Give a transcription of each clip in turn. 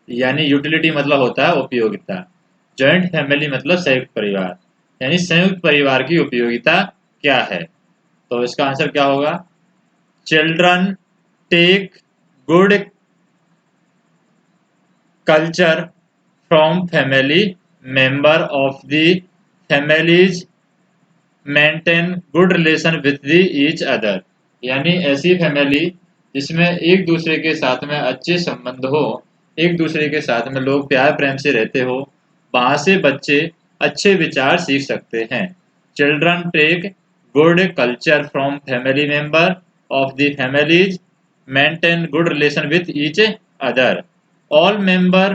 यानी यूटिलिटी मतलब होता है उपयोगिता। जॉइंट फैमिली मतलब संयुक्त परिवार, यानी संयुक्त परिवार की उपयोगिता क्या है? तो इसका आंसर क्या होगा? Children take good culture from family member of the families maintain good relation with the each other, यानी ऐसी फैमिली जिसमें एक दूसरे के साथ में अच्छे संबंध हो, एक दूसरे के साथ में लोग प्यार प्रेम से रहते हो, वहां से बच्चे अच्छे विचार सीख सकते हैं। Children take good culture from family member of the families maintain good relation with each other. All member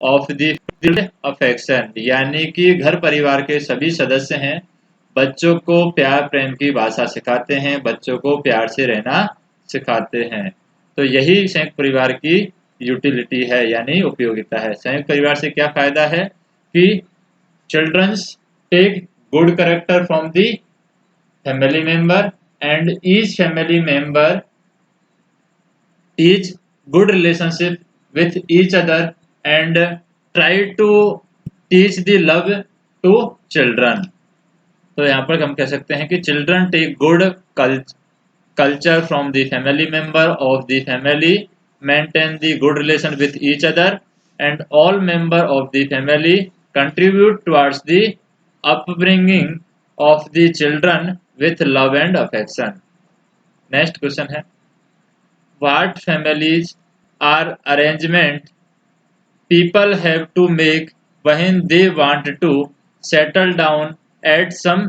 of the affection, यानी कि घर परिवार के सभी सदस्य हैं बच्चों को प्यार प्रेम की भाषा सिखाते हैं, बच्चों को प्यार से रहना सिखाते हैं। तो यही संयुक्त परिवार की यूटिलिटी है, यानी उपयोगिता है। संयुक्त परिवार से क्या फायदा है कि childrens take good character from the family member and each family member teach good relationship with each other and try to teach the love to children। तो यहाँ पर हम कह सकते हैं कि children take good culture from the family member of the family maintain the good relation with each other and all member of the family contribute towards the upbringing of the children with love and affection। Next question है, what families are arrangement people have to make when they want to settle down at some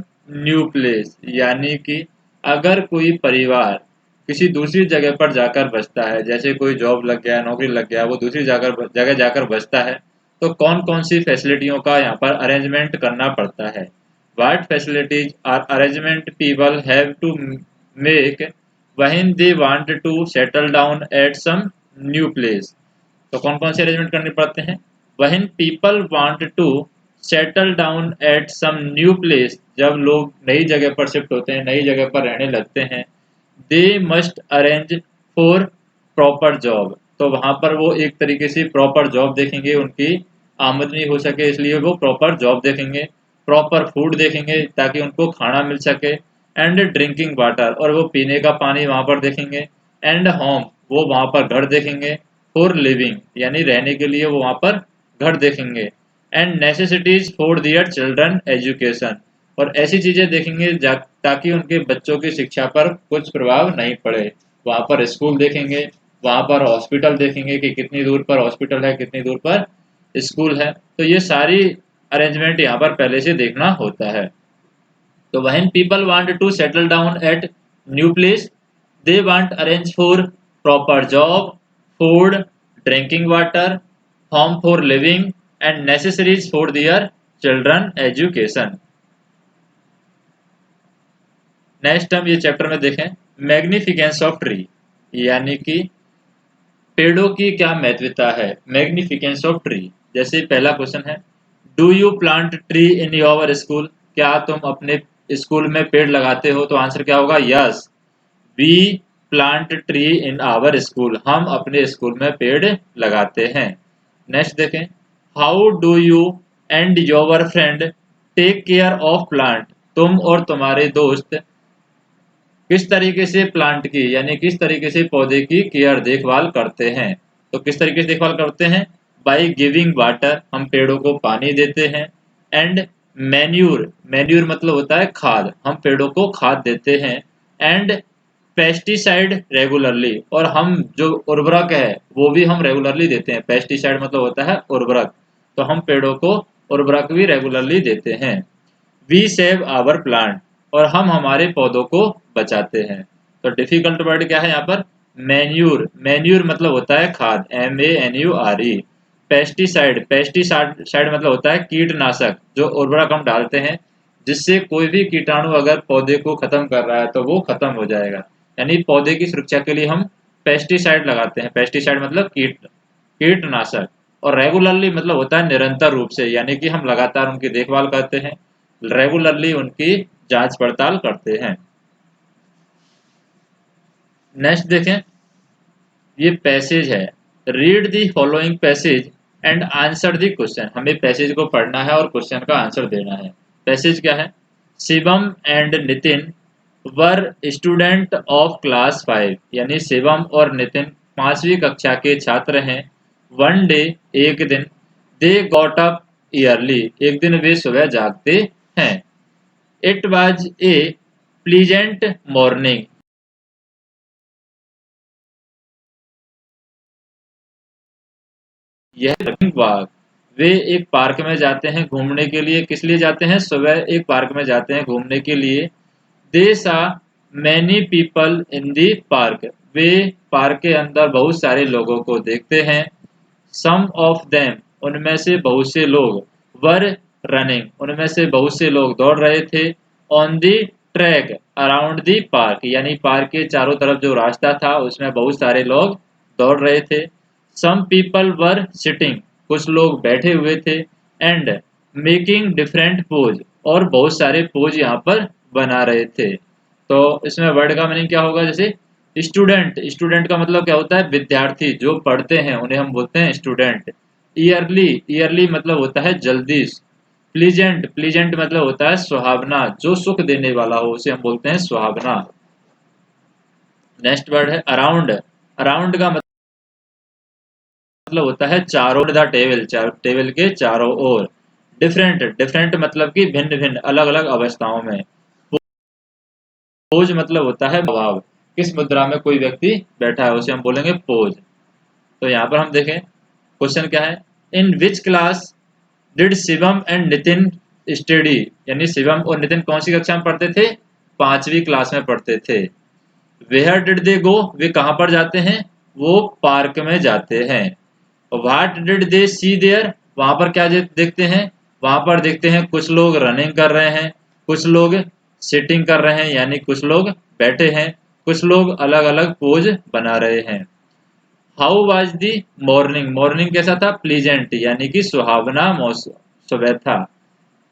new place, यानी कि अगर कोई परिवार किसी दूसरी जगह पर जाकर बसता है, जैसे कोई जॉब लग गया, नौकरी लग गया, वो दूसरी जगह जाकर बसता है, तो कौन कौन सी फैसिलिटियों का यहाँ पर अरेंजमेंट करना पड़ता है? What facilities are arrangement people have to make when they want to settle down at some new place? तो कौन कौन से अरेंजमेंट करने पड़ते हैं? when people want to settle down at some new place, जब लोग नई जगह पर शिफ्ट होते हैं, नई जगह पर रहने लगते हैं, they must arrange for proper job, तो वहां पर वो एक तरीके से प्रॉपर जॉब देखेंगे, उनकी आमदनी हो सके इसलिए वो प्रॉपर जॉब देखेंगे, प्रॉपर फूड देखेंगे ताकि उनको खाना मिल सके, एंड ड्रिंकिंग वाटर, और वो पीने का पानी वहां पर देखेंगे, एंड होम, वो वहां पर घर देखेंगे, फॉर लिविंग यानी रहने के लिए वो वहां पर घर देखेंगे, and necessities for their children education, और ऐसी चीजें देखेंगे ताकि उनके बच्चों की शिक्षा पर कुछ प्रभाव नहीं पड़े। वहां पर स्कूल देखेंगे, वहां पर हॉस्पिटल देखेंगे कि कितनी दूर पर हॉस्पिटल है, कितनी दूर पर स्कूल है, तो ये सारी अरेंजमेंट यहाँ पर पहले से देखना होता है। तो when people want to settle down at new place, they want arrange for proper job, food, drinking water, home for living and necessaries for their children education। Next हम ये चैप्टर में देखें मैग्निफिकेंस ऑफ ट्री, यानी कि पेड़ों की क्या महत्वता है, मैग्निफिकेंस ऑफ ट्री। जैसे पहला क्वेश्चन है, do you plant tree in your school, क्या तुम अपने स्कूल में पेड़ लगाते हो? तो आंसर क्या होगा? Yes, we plant tree in our school, हम अपने स्कूल में पेड़ लगाते हैं। नेक्स्ट देखें, how do you and your friend take care of plant, तुम और तुम्हारे दोस्त किस तरीके से प्लांट की यानी किस तरीके से पौधे की केयर देखभाल करते हैं? तो किस तरीके से देखभाल करते हैं? बाई गिविंग वाटर, हम पेड़ों को पानी देते हैं, एंड मैन्यूर, मैन्यूर मतलब होता है खाद, हम पेड़ों को खाद देते हैं, एंड पेस्टिसाइड रेगुलरली, और हम जो उर्वरक है वो भी हम रेगुलरली देते हैं। पेस्टिसाइड मतलब होता है उर्वरक, तो हम पेड़ों को उर्वरक भी रेगुलरली देते हैं। वी सेव आवर प्लांट, और हम हमारे पौधों को बचाते हैं। तो डिफिकल्ट वर्ड क्या है यहाँ पर? मैन्यूर, मैन्यूर मतलब होता है खाद, MANURE। पेस्टिसाइड, पेस्टिसाइड मतलब होता है कीटनाशक, जो उर्वरक हम डालते हैं जिससे कोई भी कीटाणु अगर पौधे को खत्म कर रहा है तो वो खत्म हो जाएगा, यानी पौधे की सुरक्षा के लिए हम पेस्टिसाइड लगाते हैं। पेस्टिसाइड मतलब कीटनाशक। और रेगुलरली मतलब होता है निरंतर रूप से, यानी कि हम लगातार उनकी देखभाल करते हैं। रेगुलरली उनकी जांच पड़ताल करते हैं। नेक्स्ट देखें, ये पैसेज है, read the following passage and answer the question. हमें पैसेज को पढ़ना है और क्वेश्चन का आंसर देना है। पैसेज क्या है? Shivam and Nitin were student of class 5, यानी शिवम और नितिन 5वीं कक्षा के छात्र हैं। वन डे, एक दिन, दे गॉट अप ईयरली, एक दिन वे सुबह जागते हैं। It was a pleasant morning, यह वॉक, वे एक पार्क में जाते हैं घूमने के लिए। किस लिए जाते हैं? सुबह एक पार्क में जाते हैं घूमने के लिए। दे सा many people in the park, way park के अंदर बहुत सारे लोगों को देखते हैं। सम ऑफ देम, उनमें से बहुत से लोग, वर रनिंग, उनमें से बहुत से लोग दौड़ रहे थे। On the track around the park, यानी पार्क के चारों तरफ जो रास्ता था उसमें बहुत सारे लोग दौड़ रहे थे। सम पीपल वर सिटिंग, कुछ लोग बैठे हुए थे। एंड मेकिंग डिफरेंट पोज, और बहुत सारे पोज यहाँ पर बना रहे थे। तो इसमें वर्ड का मीनिंग क्या होगा? जैसे स्टूडेंट, स्टूडेंट का मतलब क्या होता है? विद्यार्थी, जो पढ़ते हैं उन्हें हम बोलते हैं स्टूडेंट। ईयरली, ईयरली मतलब होता है जल्दी। प्लीजेंट, प्लीजेंट मतलब होता है सुहावना, जो सुख देने वाला हो उसे हम बोलते हैं सुहावना। नेक्स्ट वर्ड है अराउंड। अराउंड का मतलब होता है चारों, द टेबल, टेबल के चारों ओर। डिफरेंट, डिफरेंट मतलब कि भिन्न भिन्न, अलग अलग अवस्थाओं में। पोज मतलब होता है भाव, किस मुद्रा में कोई व्यक्ति बैठा है उसे हम बोलेंगे पोज। तो यहाँ पर हम देखें क्वेश्चन क्या है? In which class did Shivam and Nitin study, यानी शिवम और नितिन कौन सी कक्षा में पढ़ते थे? 5वीं क्लास में पढ़ते थे। वेयर डिड दे गो, वे कहाँ पर जाते हैं? वो पार्क में जाते हैं। What did they see there, वहां पर क्या देखते हैं? वहां पर देखते हैं कुछ लोग रनिंग कर रहे हैं, कुछ लोग सिटिंग कर रहे हैं, यानी कुछ लोग बैठे हैं, कुछ लोग अलग अलग पोज बना रहे हैं। How was the morning, morning कैसा था? प्लीजेंट, यानी कि सुहावना मौसम, सुबह था।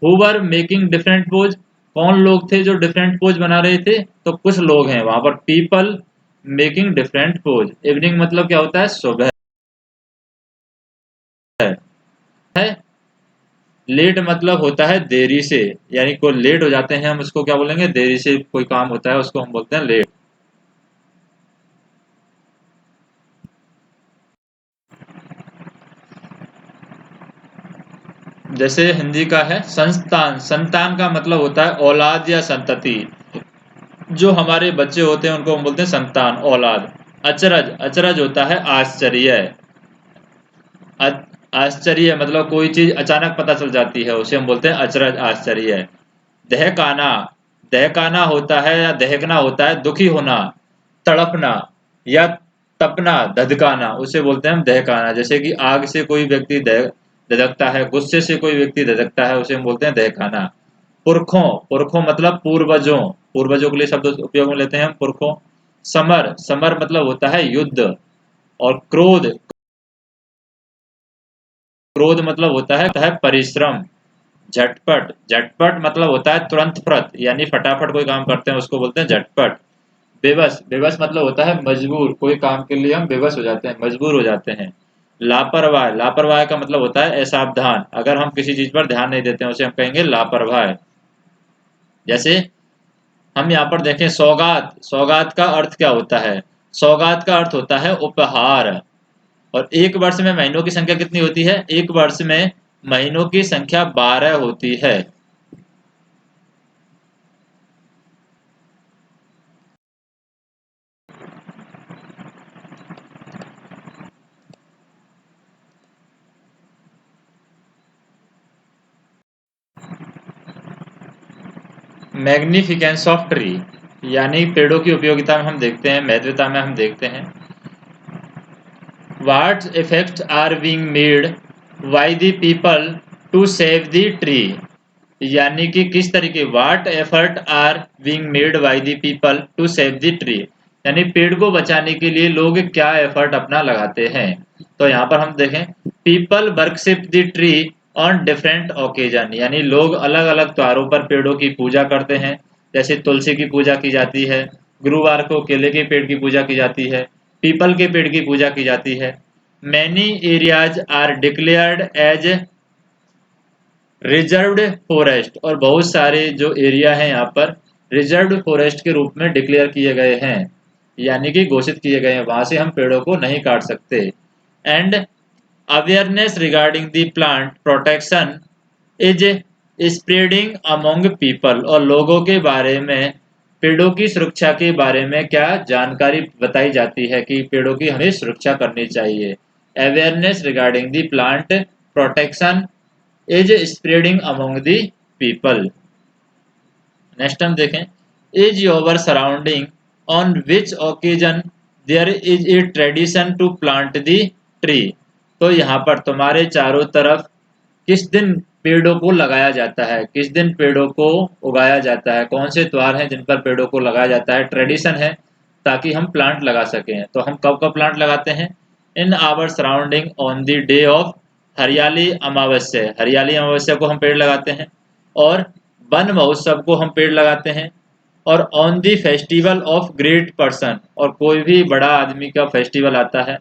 Who were making different pose, कौन लोग थे जो डिफरेंट पोज बना रहे थे? तो कुछ लोग हैं वहां पर। People making different pose. Evening मतलब क्या होता है? सुबह है। लेट मतलब होता है देरी से, यानी कोई लेट हो जाते हैं हम उसको क्या बोलेंगे? देरी से कोई काम होता है उसको हम बोलते हैं लेट। जैसे हिंदी का है संतान, संतान का मतलब होता है औलाद या संतति। जो हमारे बच्चे होते हैं उनको हम बोलते हैं संतान, औलाद। अचरज, अचरज होता है आश्चर्य। आश्चर्य मतलब कोई चीज अचानक पता चल जाती है उसे हम बोलते हैं अचरज, आश्चर्य। दहकाना, दहकाना होता है या दहकना होता है दुखी होना, तड़पना या तपना, धधकाना, उसे बोलते हैं हम दहकाना। जैसे कि आग से कोई व्यक्ति धधकता है, गुस्से से कोई व्यक्ति धधकता है, उसे हम बोलते हैं दहकाना। पुरखों, पुरखों मतलब पूर्वजों, पूर्वजों के लिए शब्द उपयोग में लेते हैं हम पुरखों। समर, समर मतलब होता है युद्ध। और क्रोध, क्रोध मतलब होता है परिश्रम। झटपट, झटपट मतलब होता है तुरंत फरत, यानी फटाफट कोई काम करते हैं उसको बोलते हैं झटपट। बेबस, बेबस मतलब होता है मजबूर, कोई काम के लिए हम बेबस हो जाते हैं, मजबूर हो जाते हैं। लापरवाह, लापरवाह का मतलब होता है असावधान, अगर हम किसी चीज पर ध्यान नहीं देते हैं उसे हम कहेंगे लापरवाह। जैसे हम यहाँ पर देखें सौगात, सौगात का अर्थ क्या होता है? सौगात का अर्थ होता है उपहार। और एक वर्ष में महीनों की संख्या कितनी होती है? एक वर्ष में महीनों की संख्या 12 होती है। मैग्निफिकेंस ऑफ ट्री, यानी पेड़ों की उपयोगिता में हम देखते हैं, महत्वता में हम देखते हैं। What effects are being made by the people to save the tree, यानी कि किस तरीके, what effort are being made by the people to save the tree, यानी पेड़ को बचाने के लिए लोग क्या एफर्ट अपना लगाते हैं। तो यहाँ पर हम देखें people worship the tree on different occasion, यानी लोग अलग अलग त्योहारों पर पेड़ों की पूजा करते हैं। जैसे तुलसी की पूजा की जाती है, गुरुवार को केले के पेड़ की पूजा की जाती है, पीपल के पेड़ की पूजा की जाती है। Many areas are declared as reserved forest, और बहुत सारे जो एरिया हैं यहाँ पर रिजर्व्ड फॉरेस्ट के रूप में डिक्लेयर किए गए हैं, यानी कि घोषित किए गए हैं, वहां से हम पेड़ों को नहीं काट सकते। And awareness regarding the plant protection is spreading among people, और लोगों के बारे में पेड़ों की सुरक्षा के बारे में क्या जानकारी बताई जाती है कि पेड़ों की हमें सुरक्षा करनी चाहिए। Awareness regarding the plant protection is spreading among the people. Next हम देखें, is your surrounding on which occasion there is a tradition to plant the tree. तो यहाँ पर तुम्हारे चारों तरफ किस दिन पेड़ों को लगाया जाता है, किस दिन पेड़ों को उगाया जाता है, कौन से त्योहार हैं जिन पर पेड़ों को लगाया जाता है, ट्रेडिशन है ताकि हम प्लांट लगा सकें। तो हम कब कब प्लांट लगाते हैं, in our surrounding on the day of Hariyali Amavasya, हरियाली अमावस्या को हम पेड़ लगाते हैं, और वन महोत्सव को हम पेड़ लगाते हैं, और on the festival of great person, और कोई भी बड़ा आदमी का फेस्टिवल आता है,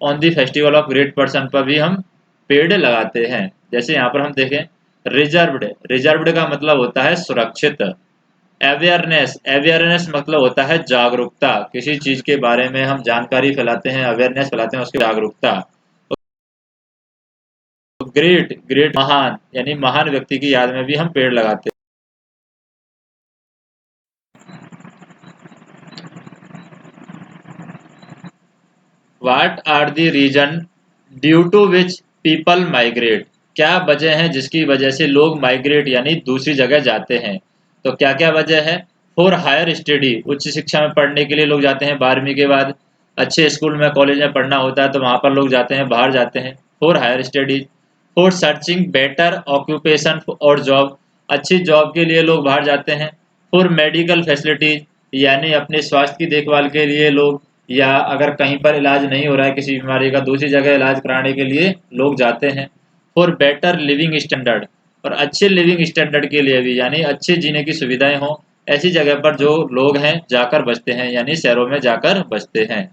on the festival of great person पर भी हम पेड़ लगाते हैं। जैसे यहाँ पर हम देखें, रिजर्व्ड, रिजर्व्ड का मतलब होता है सुरक्षित। अवेयरनेस, अवेयरनेस मतलब होता है जागरूकता, किसी चीज के बारे में हम जानकारी फैलाते हैं, अवेयरनेस फैलाते हैं, उसकी जागरूकता। तो ग्रेट, ग्रेट महान, यानी महान व्यक्ति की याद में भी हम पेड़ लगाते हैं। What are the reason due to which people migrate? क्या वजह है जिसकी वजह से लोग माइग्रेट यानी दूसरी जगह जाते हैं। तो क्या क्या वजह है, फॉर हायर स्टडी, उच्च शिक्षा में पढ़ने के लिए लोग जाते हैं, 12वीं के बाद अच्छे स्कूल में कॉलेज में पढ़ना होता है तो वहाँ पर लोग जाते हैं, बाहर जाते हैं, for higher studies. For searching better occupation और जॉब, अच्छी जॉब के लिए लोग बाहर जाते हैं। फॉर मेडिकल फैसिलिटीज, यानी अपने स्वास्थ्य की देखभाल के लिए लोग, या अगर कहीं पर इलाज नहीं हो रहा है किसी बीमारी का, दूसरी जगह इलाज कराने के लिए लोग जाते हैं। फॉर बेटर लिविंग स्टैंडर्ड, और अच्छे लिविंग स्टैंडर्ड के लिए भी, यानी अच्छे जीने की सुविधाएं हों, ऐसी जगह पर जो लोग हैं जाकर बसते हैं, यानी शहरों में जाकर बसते हैं।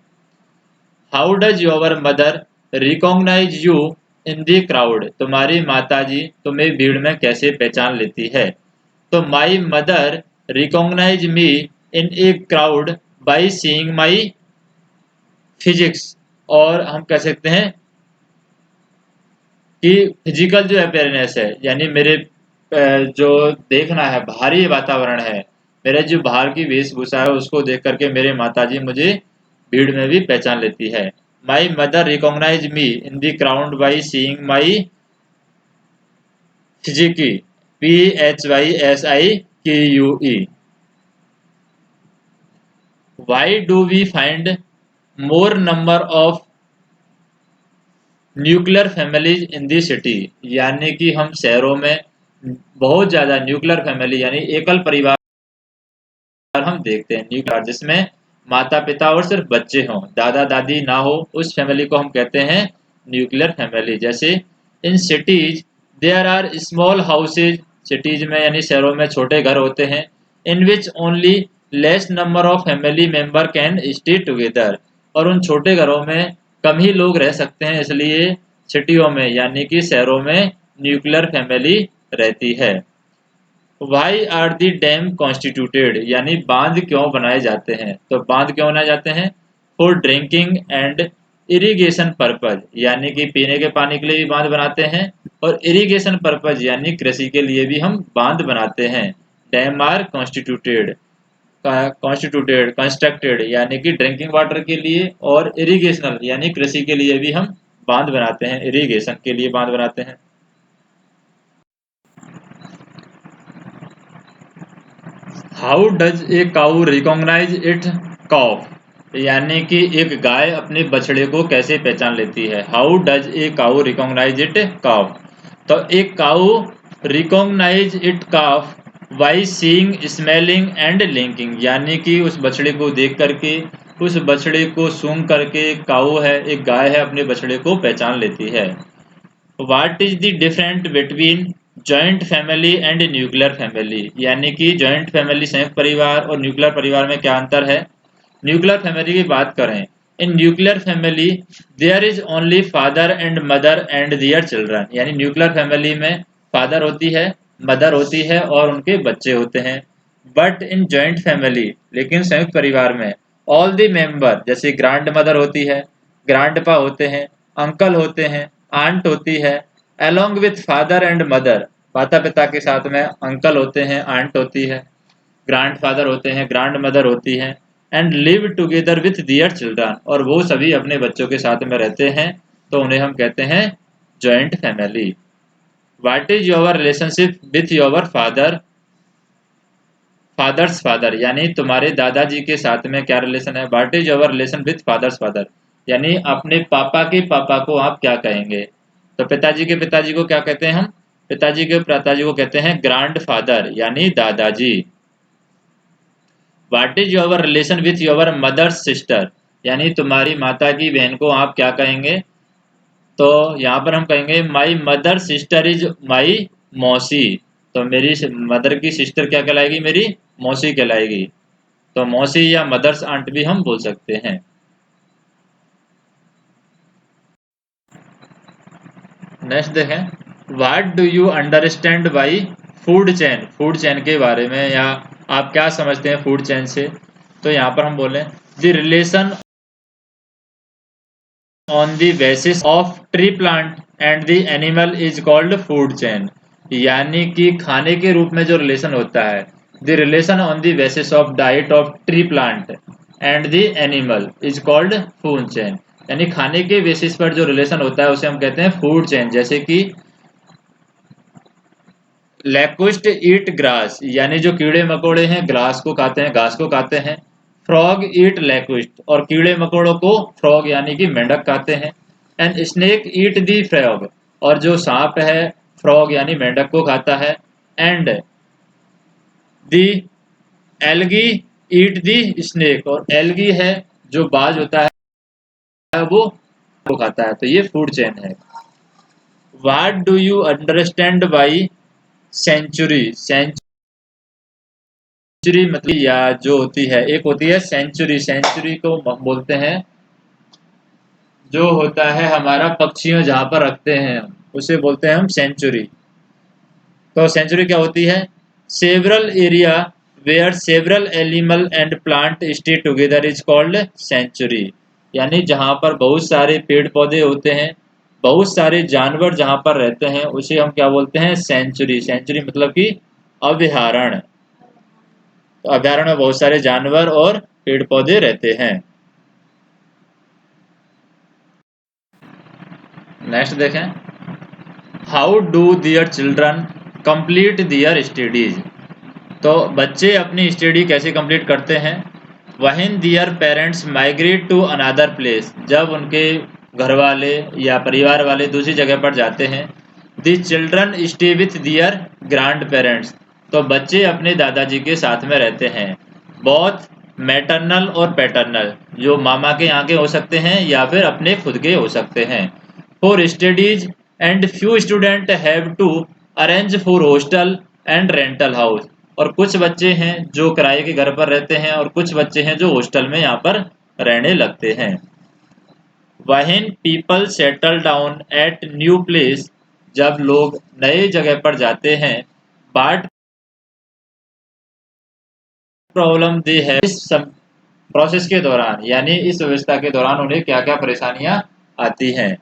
How does your mother recognise you in the crowd, तुम्हारी माताजी तुम्हें भीड़ में कैसे पहचान लेती है। तो my mother recognise me in a crowd by seeing my physics, और हम कह सकते हैं कि फिजिकल जो अपेयरनेस है, यानी मेरे जो देखना है बाहरी वातावरण है, मेरे जो बाहर की वेशभूषा है उसको देख करके मेरे माताजी मुझे भीड़ में भी पहचान लेती है। My mother recognise me in the crowd by seeing my physique, PHYSIKUE। Why do we find more number of nuclear families in the city, यानी कि हम शहरों में बहुत ज्यादा न्यूक्लियर फैमिली यानी एकल परिवार हम देखते हैं, न्यूक्लियर जिसमें माता पिता और सिर्फ बच्चे हों, दादा दादी ना हो, उस फैमिली को हम कहते हैं न्यूक्लियर फैमिली। जैसे in cities there are small houses, cities में यानी शहरों में छोटे घर होते हैं, in which only less number of family member can stay together, और उन छोटे घरों में कम ही लोग रह सकते हैं, इसलिए सिटियों में यानी कि शहरों में न्यूक्लियर फैमिली रहती है। Why are the dam constituted, यानी बांध क्यों बनाए जाते हैं। तो बांध क्यों बनाए जाते हैं, for drinking and irrigation purpose, यानी कि पीने के पानी के लिए भी बांध बनाते हैं, और इरिगेशन पर्पज यानी कृषि के लिए भी हम बांध बनाते हैं। Dam are constituted, constituted constructed यानी कि ड्रिंकिंग वाटर के लिए, और इरिगेशनल यानी कृषि के लिए भी हम बांध बनाते हैं, इरिगेशन के लिए बांध बनाते हैं। How does a cow recognise it calf, यानी कि एक गाय अपने बछड़े को कैसे पहचान लेती है। How does a cow recognise it calf, तो एक cow recognise it calf by seeing smelling and licking, यानी कि उस बछड़े को देख करके, उस बछड़े को सूंघ करके, काऊ है एक गाय है अपने बछड़े को पहचान लेती है। What is the different between joint family and nuclear family, यानी कि जॉइंट फैमिली संयुक्त परिवार और न्यूक्लियर परिवार में क्या अंतर है। न्यूक्लियर फैमिली की बात करें, in nuclear family there is only father and mother and their children, यानी न्यूक्लियर फैमिली में फादर होती है, मदर होती है और उनके बच्चे होते हैं। बट इन जॉइंट फैमिली, लेकिन संयुक्त परिवार में, ऑल द मेंबर, जैसे ग्रैंड मदर होती है, ग्रैंडपा होते हैं, अंकल होते हैं, आंट होती है, along with father and mother, माता पिता के साथ में अंकल होते हैं, आंट होती है, ग्रैंड फादर होते हैं, ग्रैंड मदर होती है, and live together with their children, और वो सभी अपने बच्चों के साथ में रहते हैं, तो उन्हें हम कहते हैं joint family. What is your relationship with your father, father's father, यानी तुम्हारे दादाजी के साथ में क्या रिलेशन है। What is your relation with father's father, यानी अपने पापा के पापा को आप क्या कहेंगे। तो पिताजी के पिताजी को क्या कहते हैं हम, पिताजी के पिताजी को कहते हैं ग्रैंड फादर, यानी दादाजी। What is your relation with your mother's sister, यानी तुम्हारी माता की बहन को आप क्या कहेंगे। तो यहाँ पर हम कहेंगे my mother sister is my मौसी, तो मेरी मदर की सिस्टर क्या कहलाएगी, मेरी मौसी कहलाएगी। तो मौसी या मदर्स आंट भी हम बोल सकते हैं। नेक्स्ट देखें, what do you understand by food chain, food chain के बारे में, या आप क्या समझते हैं फूड चेन से। तो यहाँ पर हम बोलें the relation on the basis of tree plant and the animal is called food chain, यानी कि खाने के रूप में जो रिलेशन होता है, the relation on the basis of diet of tree plant and the animal is called food chain, यानी खाने के बेसिस पर जो रिलेशन होता है उसे हम कहते हैं फूड चेन। जैसे कि लैकुस्ट ईट ग्रास, यानी जो कीड़े मकोड़े हैं ग्रास को खाते हैं, घास को खाते हैं। फ्रॉग ईट लैकुस्ट, और कीड़े मकोड़ों को फ्रॉग यानी कि मेंढक खाते हैं। And snake eat the frog, और जो सांप है फ्रॉग यानी मेंढक को खाता है। And the algae eat the snake, और एल्गी है जो बाज होता है वो खाता है। तो ये फूड चेन है। What do you understand by century, century मतलब या जो होती है, एक होती है सेंचुरी, सेंचुरी को हम बोलते हैं जो होता है हमारा पक्षियों जहां पर रखते हैं उसे बोलते हैं हम सेंचुरी। तो सेंचुरी क्या होती है, several area where several animal and plant stay together is called century, यानी जहां पर बहुत सारे पेड़ पौधे होते हैं, बहुत सारे जानवर जहां पर रहते हैं उसे हम क्या बोलते हैं, सेंचुरी। सेंचुरी मतलब कि अभयारण्य, तो अभयारण्य में बहुत सारे जानवर और पेड़ पौधे रहते हैं। नेक्स्ट देखें, how do their children complete their studies, तो बच्चे अपनी स्टडी कैसे कंप्लीट करते हैं। When their parents migrate to another place, जब उनके घर वाले या परिवार वाले दूसरी जगह पर जाते हैं। The children stay with their grand parents, तो बच्चे अपने दादाजी के साथ में रहते हैं। बहुत मैटरनल और पैटर्नल, जो मामा के यहाँ के हो सकते हैं या फिर अपने खुद के हो सकते हैं। For studies and few student have to arrange for hostel and rental house, और कुछ बच्चे हैं जो किराए के घर पर रहते हैं और कुछ बच्चे हैं जो हॉस्टल में यहाँ पर रहने लगते हैं। When people settle down at new place, जब लोग नए जगह पर जाते हैं। बाट प्रॉब्लम दे है इस प्रोसेस के दौरान, यानी इस व्यवस्था के दौरान उन्हें क्या क्या परेशानियां आती हैं।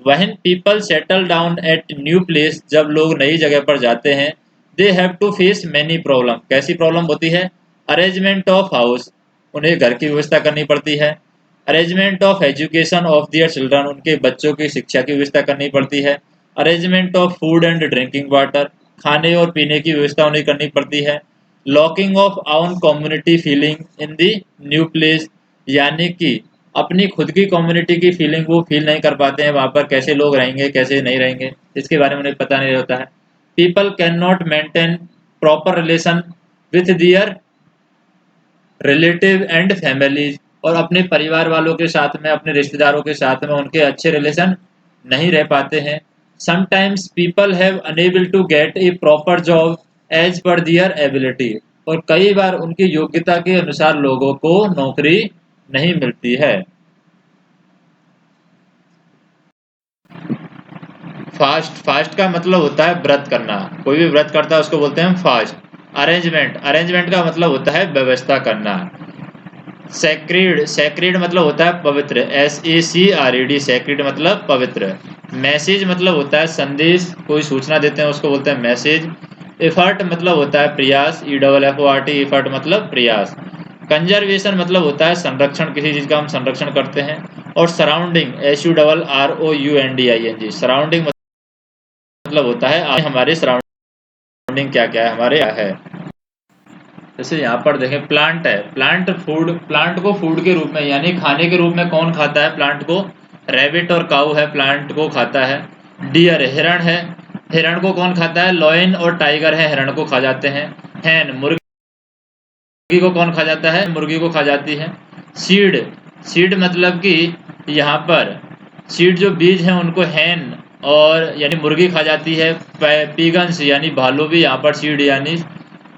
When people settle down at new place, जब लोग नई जगह पर जाते हैं। They have to face many problem, कैसी प्रॉब्लम होती है। अरेंजमेंट ऑफ हाउस, उन्हें घर की व्यवस्था करनी पड़ती है। Arrangement of education of their children, उनके बच्चों की शिक्षा की व्यवस्था करनी पड़ती है। Arrangement of food and drinking water, खाने और पीने की व्यवस्था उन्हें करनी पड़ती है। Lacking of own community feeling in the new place, यानी कि अपनी खुद की कम्युनिटी की फीलिंग वो फील नहीं कर पाते हैं, वहाँ पर कैसे लोग रहेंगे कैसे नहीं रहेंगे इसके बारे में उन्हें पता नहीं होता है। People can not maintain proper relation with their relative and families, और अपने परिवार वालों के साथ में, अपने रिश्तेदारों के साथ में उनके अच्छे रिलेशन नहीं रह पाते हैं। Sometimes people have unable to get a proper job as per their ability, और कई बार उनकी योग्यता के अनुसार लोगों को नौकरी नहीं मिलती है। फास्ट, फास्ट का मतलब होता है व्रत करना, कोई भी व्रत करता है उसको बोलते हैं हम फास्ट। अरेंजमेंट, अरेंजमेंट का मतलब होता है व्यवस्था करना। सैक्रेड, सैक्रेड मतलब होता है पवित्र, SACRED, सैक्रेड मतलब पवित्र। मैसेज मतलब होता है संदेश, कोई सूचना देते हैं उसको बोलते हैं मैसेज। एफर्ट मतलब होता है प्रयास, EFFORT, एफर्ट मतलब प्रयास। कंजर्वेशन मतलब होता है संरक्षण, किसी चीज का हम संरक्षण करते हैं। और सराउंडिंग, SURROUNDING, सराउंडिंग मतलब होता है हमारे सराउंडिंग क्या क्या है, हमारे क्या है। जैसे यहाँ पर देखें प्लांट है, प्लांट फूड, प्लांट को फूड के रूप में यानी खाने के रूप में कौन खाता है प्लांट को? रैबिट और काऊ है, प्लांट को खाता है। डियर, हिरण है, हिरण को कौन खाता है? लॉयन और टाइगर है, हिरण को खा जाते हैं। हैन, मुर्गी को कौन खा जाता है? मुर्गी को खा जाती है। सीड, सीड मतलब कि यहाँ पर सीड जो बीज हैं उनको हैन और यानी मुर्गी खा जाती है। पीगन्स यानी भालू भी यहाँ पर सीड यानी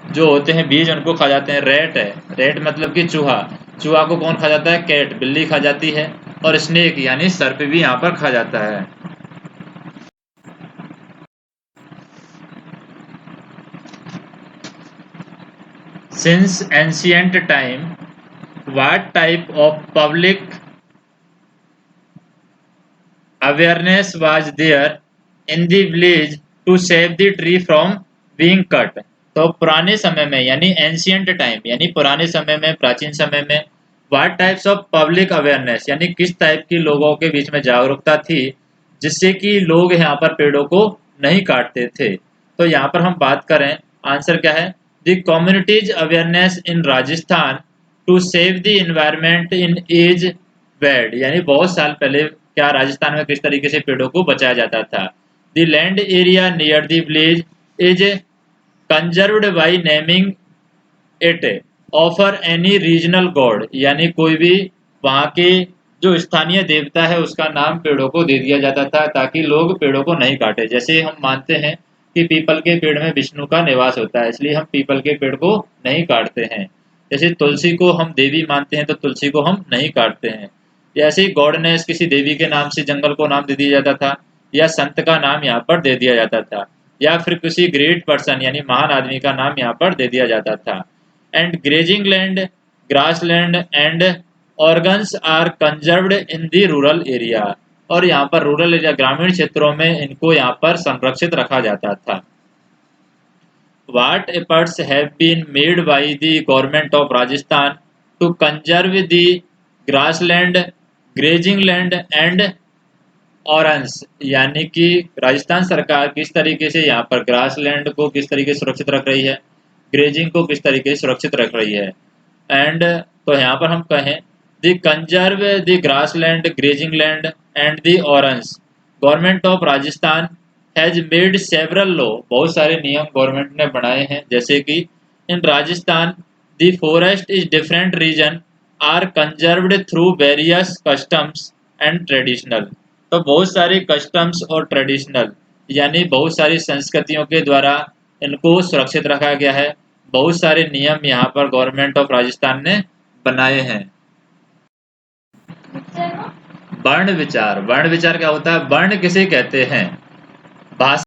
जो होते हैं बीज उनको खा जाते हैं। रेट है, रेट मतलब कि चूहा, चूहा को कौन खा जाता है? कैट, बिल्ली खा जाती है। और स्नेक यानी सर्प भी यहाँ पर खा जाता है। Since ancient time what type of public awareness was there in the village to save the tree from being cut? तो पुराने समय में यानी एंशियंट टाइम यानी पुराने समय में, प्राचीन समय में, what types of public awareness यानी किस टाइप की लोगों के बीच में जागरूकता थी जिससे कि लोग यहाँ पर पेड़ों को नहीं काटते थे। तो यहाँ पर हम बात करें, आंसर क्या है? The communities awareness in Rajasthan to save the environment in age bed, यानी बहुत साल पहले क्या राजस्थान में किस तरीके से पेड़ों को बचाया जाता था। The land area near the village is conserved by naming it offer any regional God, यानी कोई भी वहाँ के जो स्थानीय देवता है उसका नाम पेड़ों को दे दिया जाता था ताकि लोग पेड़ों को नहीं काटे। जैसे हम मानते हैं कि पीपल के पेड़ में विष्णु का निवास होता है, इसलिए हम पीपल के पेड़ को नहीं काटते हैं। जैसे तुलसी को हम देवी मानते हैं तो तुलसी को हम नहीं काटते हैं। जैसे ही गॉडनेस किसी देवी के नाम से जंगल को नाम दे दिया जाता था, या संत का नाम यहाँ पर दे दिया जाता था, या फिर किसी ग्रेट पर्सन यानी महान आदमी का नाम यहाँ पर दे दिया जाता था। And grazing land, grassland and organs are conserved in the rural area, और यहाँ पर रूरल एरिया ग्रामीण क्षेत्रों में इनको यहाँ पर संरक्षित रखा जाता था। What efforts have been made by the government of Rajasthan to conserve the grassland, grazing land and orange, यानी कि राजस्थान सरकार किस तरीके से यहाँ पर ग्रासलैंड को किस तरीके से सुरक्षित रख रही है, ग्रेजिंग को किस तरीके से सुरक्षित रख रही है। एंड तो यहाँ पर हम कहें the conserve the grassland, grazing land and the orange, government of Rajasthan has made several law, बहुत सारे नियम गवर्नमेंट ने बनाए हैं। जैसे कि in Rajasthan the forest is different region are conserved through various customs and traditional, तो बहुत सारे कस्टम्स और ट्रेडिशनल यानी बहुत सारी संस्कृतियों के द्वारा इनको सुरक्षित रखा गया है। बहुत सारे नियम यहाँ पर गवर्नमेंट ऑफ राजस्थान ने बनाए हैं। वर्ण विचार, वर्ण विचार क्या होता है? वर्ण किसे कहते हैं? भाषा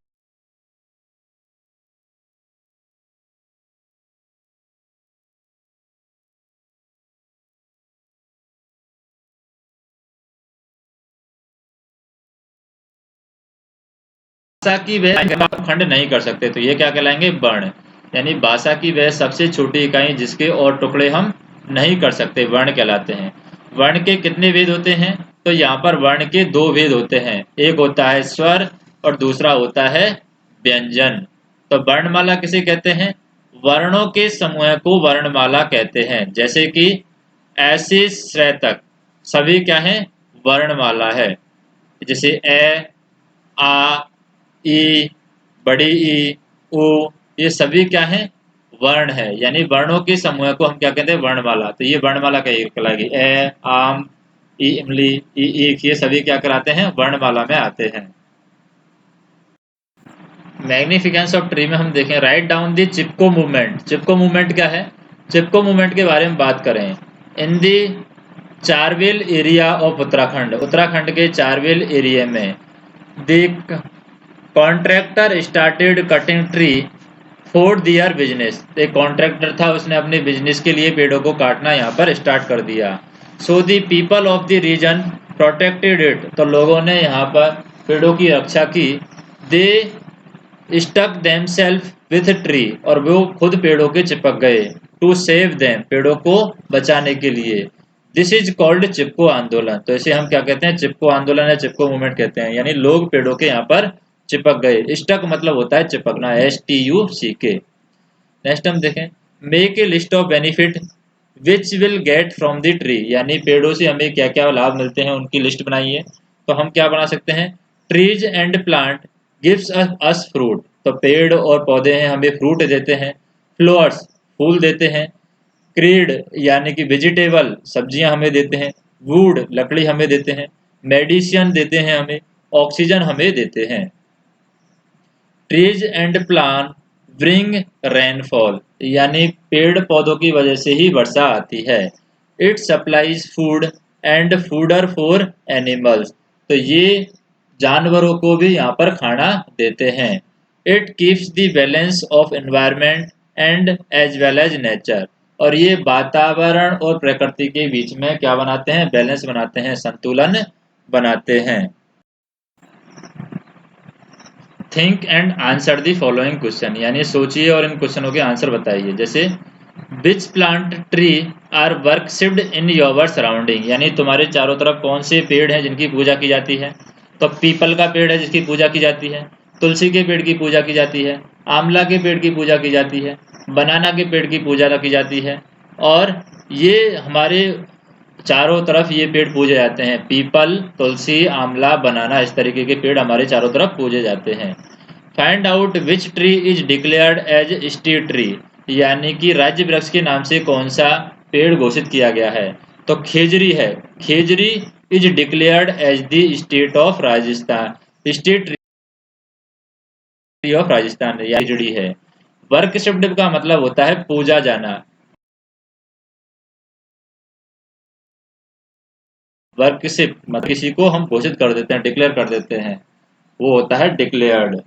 की वह खंड नहीं कर सकते, तो ये क्या कहलाएंगे? वर्ण, यानी भाषा की वह सबसे छोटी इकाई जिसके और टुकड़े हम नहीं कर सकते, वर्ण कहलाते हैं। वर्ण के कितने भेद होते हैं? तो यहाँ पर वर्ण के दो भेद होते हैं, एक होता है स्वर और दूसरा होता है व्यंजन। तो वर्णमाला किसे कहते हैं? वर्णों के समूह को वर्णमाला कहते हैं। जैसे कि ऐसे श्रेय तक सभी क्या है? वर्णमाला है। जैसे ए, आ, ई, बड़ी ई, उ, ये सभी क्या है? वर्ण है, यानी वर्णों के समूह को हम क्या कहते हैं? वर्णमाला। तो ये वर्णमाला कहलाएगी। ए, आम, ई, इमली, ई, ईख, ये सभी क्या कराते हैं? वर्णमाला में आते हैं। मैग्निफिकेंस ऑफ ट्री में हम देखें, write down the Chipko movement. Chipko movement क्या है? चिपको मूवमेंट के बारे में बात करें, इन दी चारविल एरिया ऑफ उत्तराखंड, उत्तराखंड के चारविल एरिया में the contractor started cutting tree for their business. एक कॉन्ट्रैक्टर था, उसने अपने बिजनेस के लिए पेड़ों को काटना यहाँ पर स्टार्ट कर दिया। So the people of the region protected it, तो लोगों ने यहाँ पर पेड़ों की रक्षा की। They stuck themselves with tree, और वो खुद पेड़ों के चिपक गए। टू सेव देम, पेड़ों को बचाने के लिए। दिस इज कॉल्ड चिपको आंदोलन, तो इसे हम क्या कहते हैं? चिपको आंदोलन या चिपको मूवमेंट कहते हैं। यानी लोग पेड़ों के यहाँ पर चिपक गए। स्टक मतलब होता है चिपकना, STUCK। नेक्स्ट हम देखें, make a list of benefit which will get from the tree, यानी पेड़ों से हमें क्या क्या लाभ मिलते हैं उनकी लिस्ट बनाइए। तो हम क्या बना सकते हैं? Trees and plant gives us fruit, तो पेड़ और पौधे हैं हमें फ्रूट देते हैं। फ्लावर्स, फूल देते हैं। क्रीड यानी कि वेजिटेबल, सब्जियां हमें देते हैं। वुड, लकड़ी हमें देते हैं। मेडिसिन देते हैं हमें। ऑक्सीजन हमें देते हैं। Trees and plant bring rainfall, यानी पेड़ पौधों की वजह से ही वर्षा आती है। It supplies food and fodder for animals, तो ये जानवरों को भी यहाँ पर खाना देते हैं। It keeps the balance of environment and as well as nature, और ये वातावरण और प्रकृति के बीच में क्या बनाते हैं? बैलेंस बनाते हैं, संतुलन बनाते हैं। Think and answer the following question, यानी सोचिए और इन क्वेश्चनों के आंसर बताइए। जैसे which plant tree are worshipped in your surrounding, यानी तुम्हारे चारों तरफ कौन से पेड़ हैं जिनकी पूजा की जाती है? तो पीपल का पेड़ है जिसकी पूजा की जाती है, तुलसी के पेड़ की पूजा की जाती है, आंवला के पेड़ की पूजा की जाती है, बनाना के पेड़ की पूजा की जाती है, और ये हमारे चारों तरफ ये पेड़ पूजे जाते हैं। पीपल, तुलसी, आंवला, बनाना, इस तरीके के पेड़ हमारे चारों तरफ पूजे जाते हैं। Find out which tree is declared as state tree, यानी कि राज्य वृक्ष के नाम से कौन सा पेड़ घोषित किया गया है? तो खेजरी है। Khejri is declared as the state of Rajasthan, state tree of Rajasthan, या खेजड़ी है। वर्कशिप्ड का मतलब होता है पूजा जाना। वर्कशिप मतलब किसी को हम घोषित कर देते हैं, डिक्लेयर कर देते हैं, वो होता है डिक्लेयर्ड।